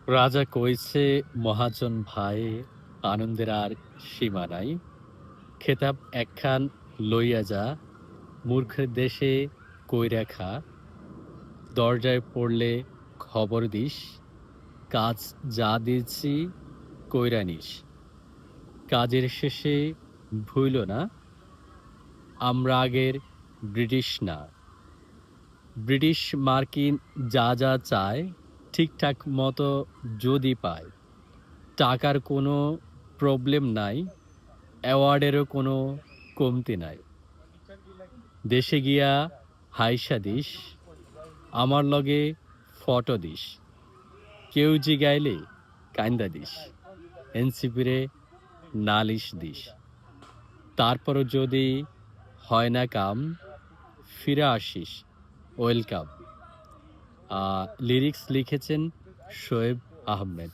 রাজা কইছে মহাজন ভাই, আনন্দের আর সীমা নাই। খেতাব একখান লইয়া যা, মূর্খের দেশে কইরা খা। দরজায় পড়লে খবর দিস, কাজ যা দিছি কইরা নিস। কাজের শেষে ভুইল না, আমরা আগের ব্রিটিশ না। ব্রিটিশ মার্কিন যা যা চায় ঠিকঠাক মতো যদি পায়, টাকার কোনো প্রবলেম নাই, অ্যাওয়ার্ডেরও কোনো কমতি নাই। দেশে গিয়া হাইসা দিস, আমার লগে ফটো দিস। কেউ জিগাইলে কাইন্দা দিস, এনসিপিরে নালিশ দিস। তারপরও যদি হয় না কাম, ফিরে আসিস, ওয়েলকাম। লিরিক্স লিখেছেন শোয়েব আহমেদ।